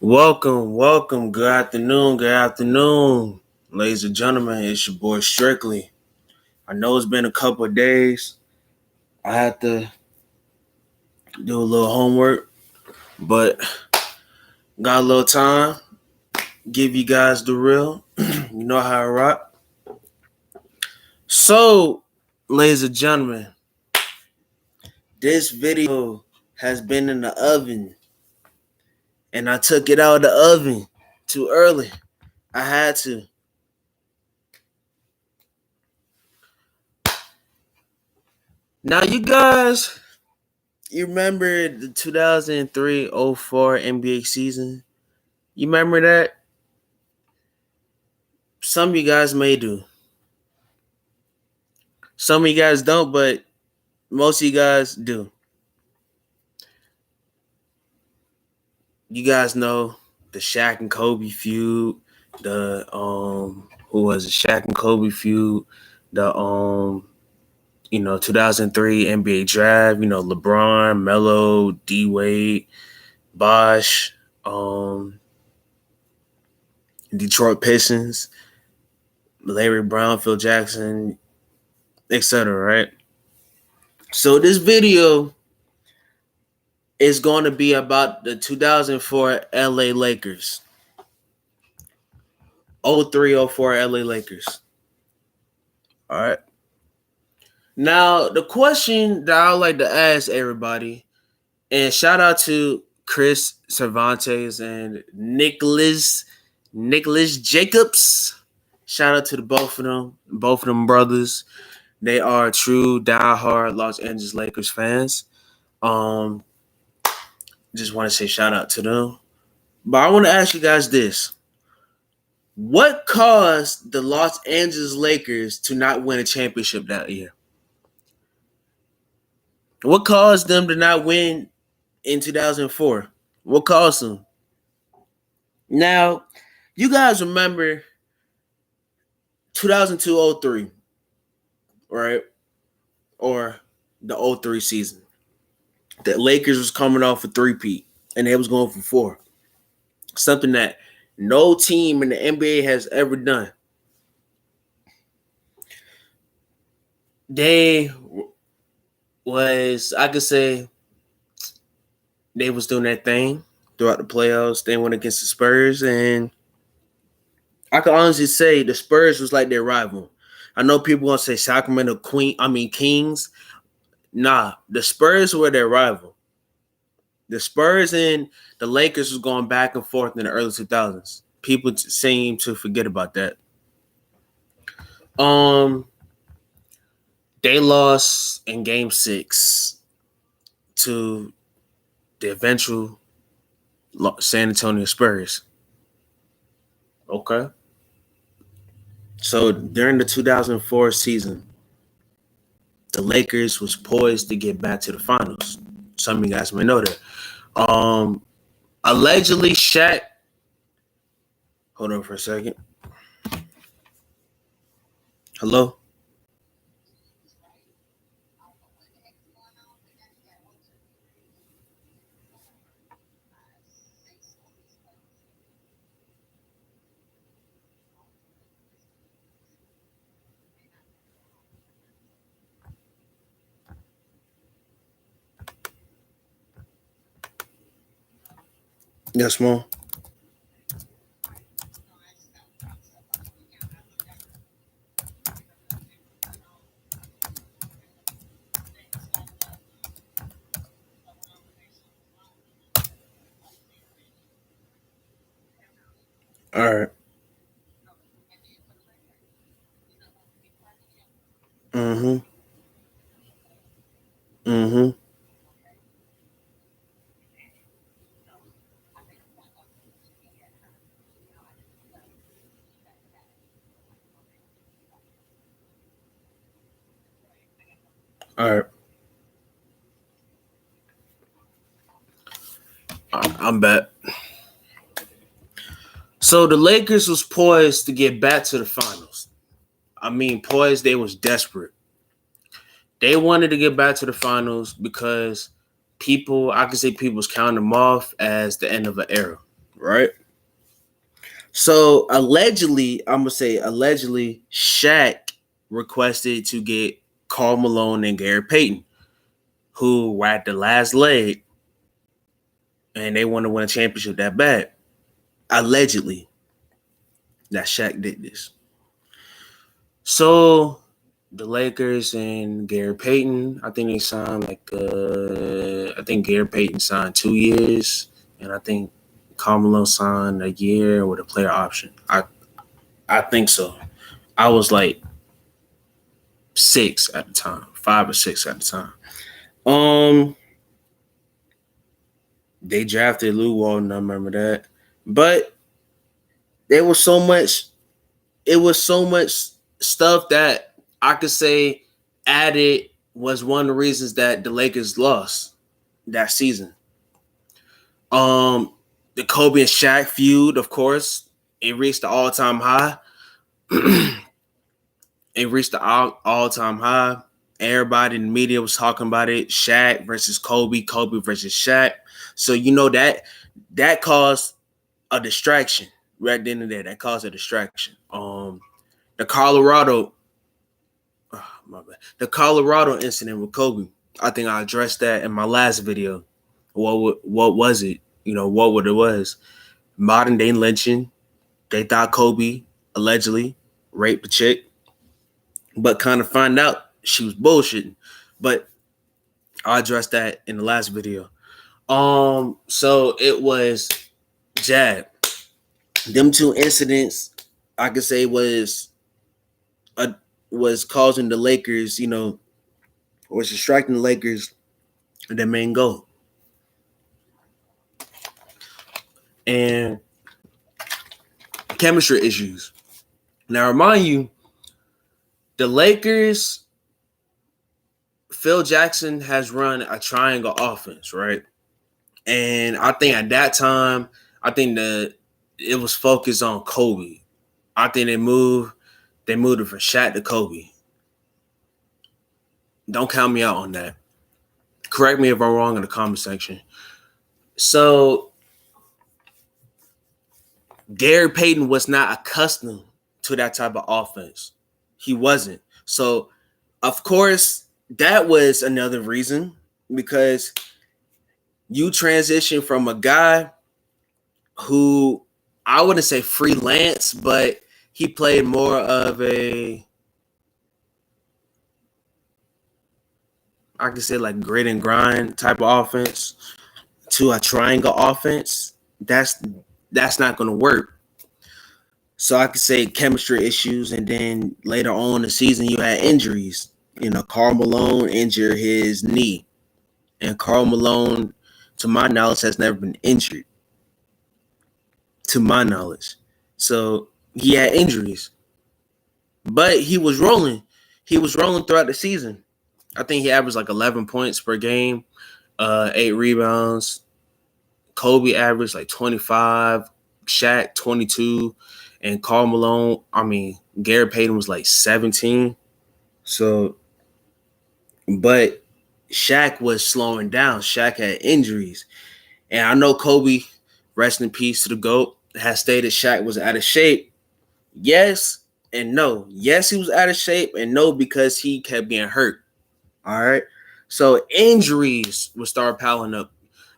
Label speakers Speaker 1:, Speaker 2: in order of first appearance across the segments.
Speaker 1: Welcome. Good afternoon, ladies and gentlemen. It's your boy Strictly. I know it's been a couple of days. I had to do a little homework, but got a little time. Give you guys the real. You know how I rock. So, ladies and gentlemen, this video has been in the oven, and I took it out of the oven too early. I had to. Now, you remember the 2003-04 NBA season? You remember that? Some of you guys may do. Some of you guys don't, but most of you guys do. You guys know the Shaq and Kobe feud, the who was it? Shaq and Kobe feud, the 2003 NBA draft, LeBron, Melo, D Wade, Bosh, Detroit Pistons, Larry Brown, Phil Jackson, etc. Right? So this video is going to be about the 2004 LA Lakers. 03-04 LA Lakers. All right. Now, the question that I would like to ask everybody, and shout out to Chris Cervantes and Nicholas Jacobs. Shout out to the both of them brothers. They are true diehard Los Angeles Lakers fans. Just want to say shout out to them. But I want to ask you guys this. What caused the Los Angeles Lakers to not win a championship that year? What caused them to not win in 2004? What caused them? Now, you guys remember 2002-03, right? Or the 03 season. The Lakers was coming off a three-peat, and they was going for four. Something that no team in the NBA has ever done. They was, I could say, they was doing that thing throughout the playoffs. They went against the Spurs, and I can honestly say the Spurs was like their rival. I know people gonna say Sacramento Kings. Nah, the Spurs were their rival. The Spurs and the Lakers was going back and forth in the early 2000s. People seem to forget about that. They lost in Game 6 to the eventual San Antonio Spurs. Okay. So during the 2004 season, the Lakers was poised to get back to the finals. Some of you guys may know that. Allegedly, Shaq. Hold on for a second. Hello? Yes, Mom. All right. Mm-hmm. Mm-hmm. All right. I'm back. So the Lakers was poised to get back to the finals. I mean, poised, they was desperate. They wanted to get back to the finals because I could say people was counting them off as the end of an era. right? So allegedly, I'm gonna say allegedly, Shaq requested to get Karl Malone and Gary Payton, who were at the last leg, and they want to win a championship that bad. Allegedly, that Shaq did this. So the Lakers and Gary Payton, I think they signed I think Gary Payton signed 2 years, and I think Karl Malone signed a year with a player option. I think so. I was like 6 at the time, 5 or 6 at the time. They drafted Lou Walton, I remember that. But there was so much, it was so much stuff that I could say added was one of the reasons that the Lakers lost that season. The Kobe and Shaq feud, of course, it reached the all-time high. It reached the all-time high. Everybody in the media was talking about it. Shaq versus Kobe, Kobe versus Shaq. So you know that caused a distraction right then and there. That caused a distraction. The Colorado, the Colorado incident with Kobe. I think I addressed that in my last video. What was it? You know what it was? Modern day lynching. They thought Kobe allegedly raped a chick, but kind of find out she was bullshitting. But I addressed that in the last video. So it was Jab. Them two incidents, I could say, was causing the Lakers, was distracting the Lakers their main goal. And chemistry issues. Now, remind you, the Lakers, Phil Jackson has run a triangle offense, right? And I think at that time, I think it was focused on Kobe. I think they moved it from Shaq to Kobe. Don't count me out on that. Correct me if I'm wrong in the comment section. So Gary Payton was not accustomed to that type of offense. He wasn't. So, of course, that was another reason, because you transition from a guy who, I wouldn't say freelance, but he played more of I could say like grit and grind type of offense, to a triangle offense. That's not going to work. So I could say chemistry issues, and then later on in the season you had injuries. Karl Malone injured his knee, and Karl Malone, to my knowledge, has never been injured. To my knowledge, so he had injuries, but he was rolling. He was rolling throughout the season. I think he averaged like 11 points per game, 8 rebounds. Kobe averaged like 25, Shaq 22, and Karl Malone, Gary Payton was like 17. So, but Shaq was slowing down. Shaq had injuries. And I know Kobe, rest in peace to the GOAT, has stated Shaq was out of shape. Yes and no. Yes, he was out of shape, and no, because he kept getting hurt. All right. So injuries would start piling up.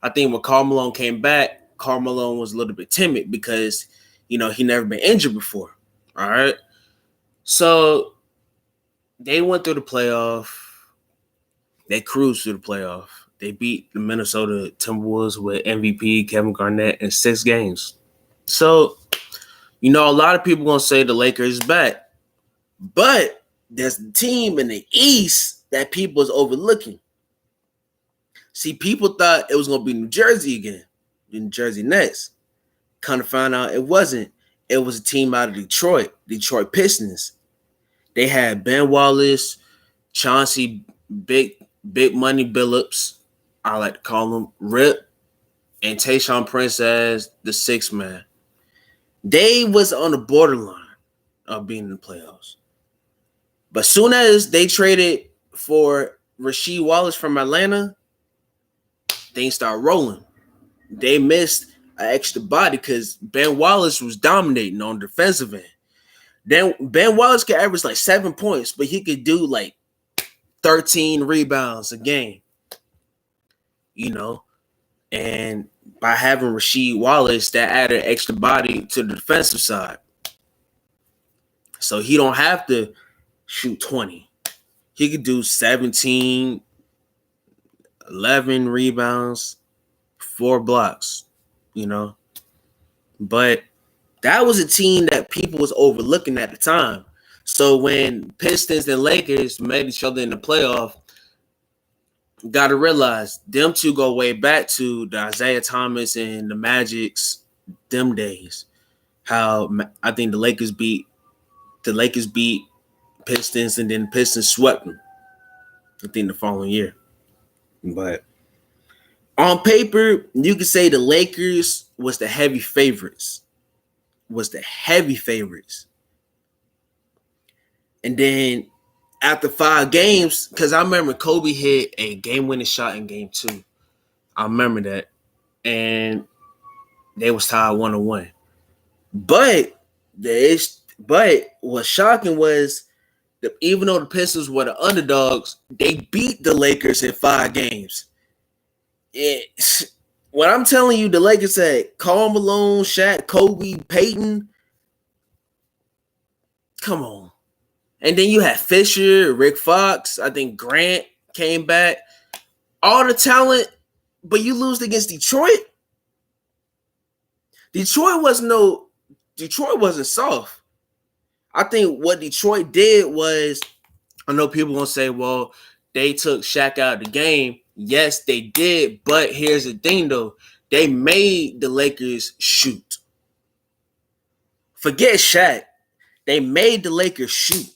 Speaker 1: I think when Karl Malone came back, Karl Malone was a little bit timid because, he never been injured before. All right. So they went through the playoff. They cruised through the playoff. They beat the Minnesota Timberwolves with MVP Kevin Garnett in 6 games. So, a lot of people going to say the Lakers is back. But there's a team in the East that people is overlooking. See, people thought it was going to be New Jersey again, the New Jersey Nets. Kind of found out it wasn't. It was a team out of Detroit Pistons. They had Ben Wallace, Chauncey Big Money Billups, I like to call him, Rip, and Tayshaun Prince as the 6th man. They was on the borderline of being in the playoffs. But soon as they traded for Rasheed Wallace from Atlanta, things started rolling. They missed an extra body because Ben Wallace was dominating on the defensive end. Then Ben Wallace could average like 7 points, but he could do like 13 rebounds a game, you know. And by having Rasheed Wallace, that added extra body to the defensive side. So he don't have to shoot 20. He could do 17, 11 rebounds, 4 blocks, you know. But that was a team that people was overlooking at the time. So when Pistons and Lakers met each other in the playoff, got to realize them two go way back to the Isaiah Thomas and the Magic's them days. How I think the Lakers beat Pistons, and then the Pistons swept them, I think, the following year. But on paper, you could say the Lakers was the heavy favorites. And then after 5 games, because I remember Kobe hit a game-winning shot in game 2. I remember that. And they was tied 1-1. But what's shocking was that even though the Pistons were the underdogs, they beat the Lakers in 5 games. When I'm telling you, the Lakers had Karl, Malone, Shaq, Kobe, Payton. Come on. And then you had Fisher, Rick Fox. I think Grant came back. All the talent, but you lose against Detroit. Detroit wasn't soft. I think what Detroit did was, I know people gonna say, well, they took Shaq out of the game. Yes, they did, but here's the thing though. They made the Lakers shoot. Forget Shaq. They made the Lakers shoot.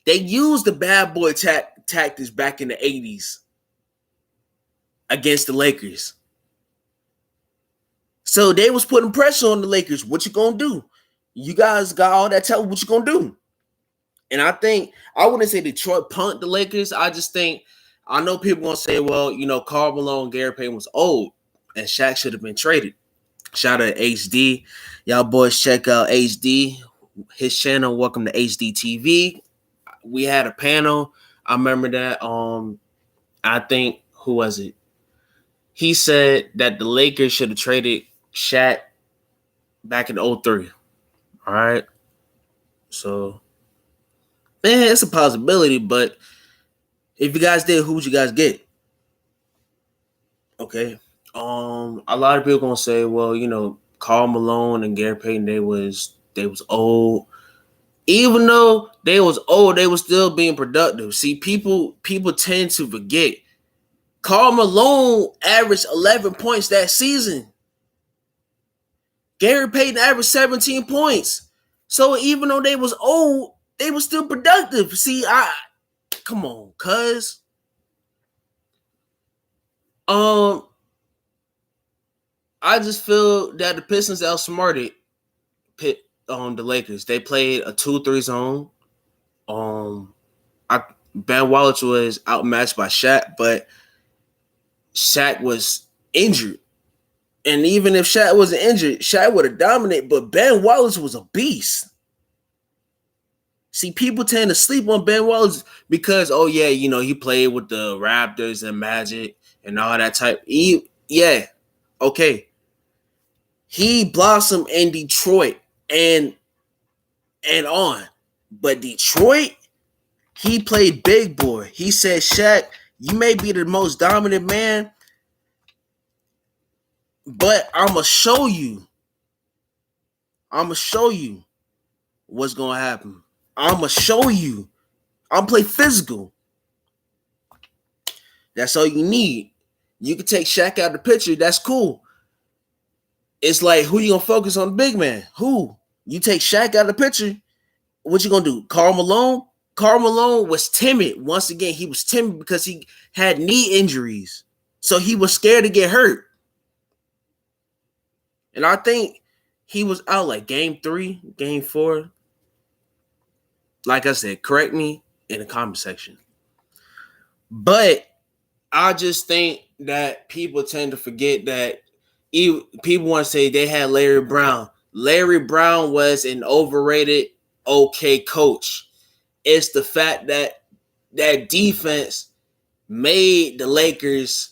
Speaker 1: They used the bad boy tactics back in the 80s against the Lakers. So they was putting pressure on the Lakers. What you gonna do? You guys got all that talent. What you gonna do? And I think, I wouldn't say Detroit punked the Lakers. I just think, I know people gonna say, well, you know, Karl Malone, Gary Payton was old, and Shaq should have been traded. Shout out to HD. Y'all boys check out HD, his channel. Welcome to HD TV. We had a panel. I remember that. I think, who was it? He said that the Lakers should have traded Shaq back in 03. All right. So, man, it's a possibility, but if you guys did, who would you guys get? Okay. A lot of people gonna say, well, you know, Karl Malone and Gary Payton, they was old. Even though they was old, they was still being productive. See, people tend to forget. Karl Malone averaged 11 points that season. Gary Payton averaged 17 points. So even though they was old, they was still productive. See, come on, cuz. I just feel that the Pistons outsmarted the Lakers. They played a 2-3 zone. Ben Wallace was outmatched by Shaq, but Shaq was injured. And even if Shaq wasn't injured, Shaq would have dominated, but Ben Wallace was a beast. See, people tend to sleep on Ben Wallace because, oh yeah, you know, he played with the Raptors and Magic and all that type. Yeah, okay. He blossomed in Detroit and on. But Detroit, he played big boy. He said, Shaq, you may be the most dominant man, but I'm going to show you. What's going to happen. I'm going to show you. I'm play physical. That's all you need. You can take Shaq out of the picture. That's cool. It's like, who you going to focus on? The big man. Who? You take Shaq out of the picture, what you going to do? Karl Malone? Karl Malone was timid. Once again, he was timid because he had knee injuries. So he was scared to get hurt. And I think he was out like game 3, game 4. Like I said, correct me in the comment section. But I just think that people tend to forget that people want to say they had Larry Brown. Larry Brown was an overrated, okay coach. It's the fact that that defense made the Lakers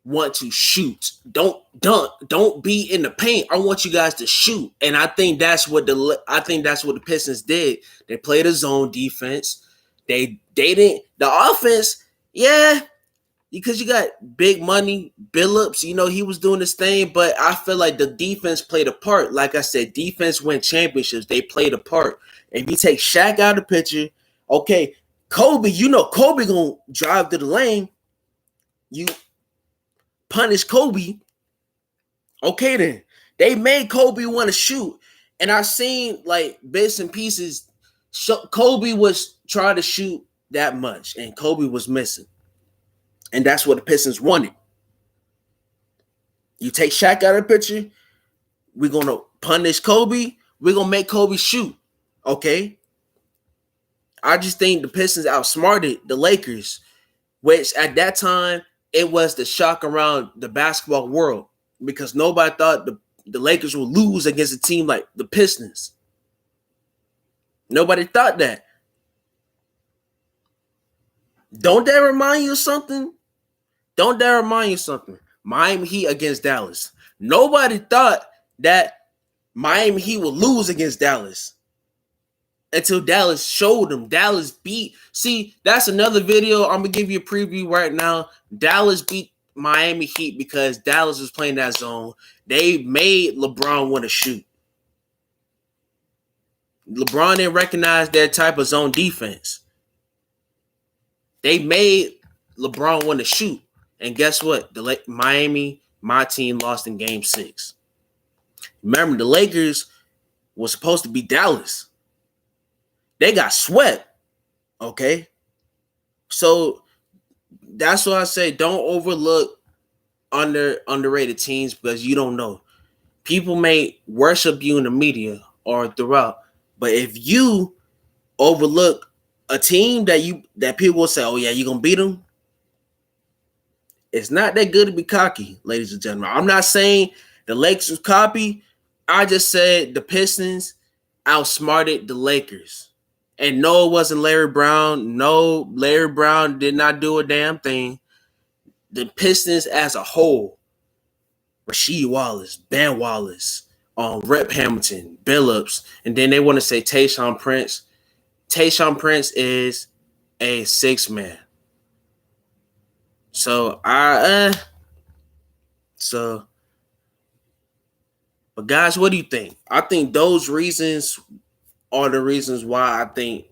Speaker 1: want to shoot. Don't dunk. Don't be in the paint. I want you guys to shoot. And I think that's what the Pistons did. They played a zone defense. They didn't the offense, yeah, because you got big money, Billups, he was doing this thing, but I feel like the defense played a part. Like I said, defense win championships. They played a part. If you take Shaq out of the picture, okay, Kobe, Kobe gonna drive to the lane. You punish Kobe. Okay, then they made Kobe want to shoot, and I seen like bits and pieces. Kobe was trying to shoot that much, and Kobe was missing, and that's what the Pistons wanted. You take Shaq out of the picture, we're gonna punish Kobe. We're gonna make Kobe shoot. Okay, I just think the Pistons outsmarted the Lakers, which at that time it was the shock around the basketball world because nobody thought the Lakers would lose against a team like the Pistons. Nobody thought that. Don't that remind you of something? Miami Heat against Dallas. Nobody thought that Miami Heat would lose against Dallas until Dallas showed them. Dallas beat. See, that's another video. I'm going to give you a preview right now. Dallas beat Miami Heat because Dallas was playing that zone. They made LeBron want to shoot. LeBron didn't recognize that type of zone defense. They made LeBron want to shoot. And guess what? Miami, my team, lost in Game 6. Remember, the Lakers was supposed to beat Dallas. They got swept. Okay? So that's why I say don't overlook underrated teams because you don't know. People may worship you in the media or throughout, but if you overlook a team that people will say, "Oh yeah, you're gonna beat them," it's not that good to be cocky, ladies and gentlemen. I'm not saying the Lakers was cocky. I just said the Pistons outsmarted the Lakers. And no, it wasn't Larry Brown. No, Larry Brown did not do a damn thing. The Pistons as a whole, Rasheed Wallace, Ben Wallace, Rep Hamilton, Billups, and then they want to say Tayshaun Prince. Tayshaun Prince is a 6-man. So but guys, what do you think? I think those reasons are the reasons why I think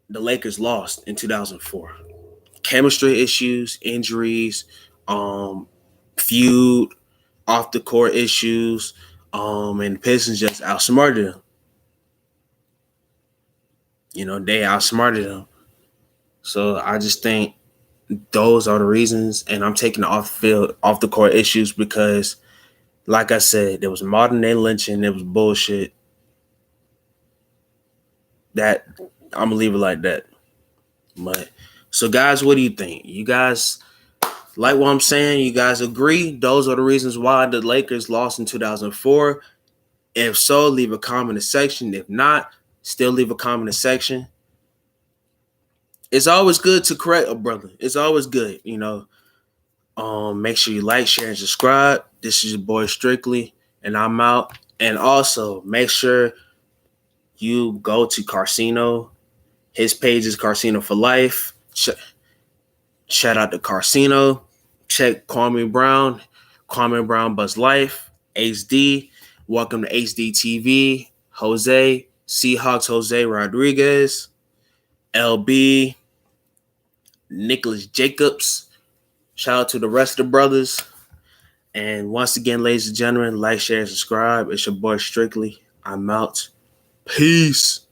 Speaker 1: the Lakers lost in 2004. Chemistry issues, injuries, feud, off the court issues, and the Pistons just outsmarted them. They outsmarted them. So I just think those are the reasons, and I'm taking off the court issues because, like I said, there was modern day lynching, there was bullshit. That I'm gonna leave it like that. But so, guys, what do you think? You guys like what I'm saying? You guys agree? Those are the reasons why the Lakers lost in 2004. If so, leave a comment in the section. If not, still leave a comment in the section. It's always good to correct a brother. It's always good, Make sure you like, share, and subscribe. This is your boy Strictly, and I'm out. And also, make sure you go to Carcino. His page is Carcino for Life. Shout out to Carcino. Check Kwame Brown. Kwame Brown Buzz Life. HD. Welcome to HD TV. Jose. Seahawks Jose Rodriguez. LB. Nicholas Jacobs. Shout out to the rest of the brothers. And once again, ladies and gentlemen, like, share, and subscribe. It's your boy Strictly. I'm out. Peace.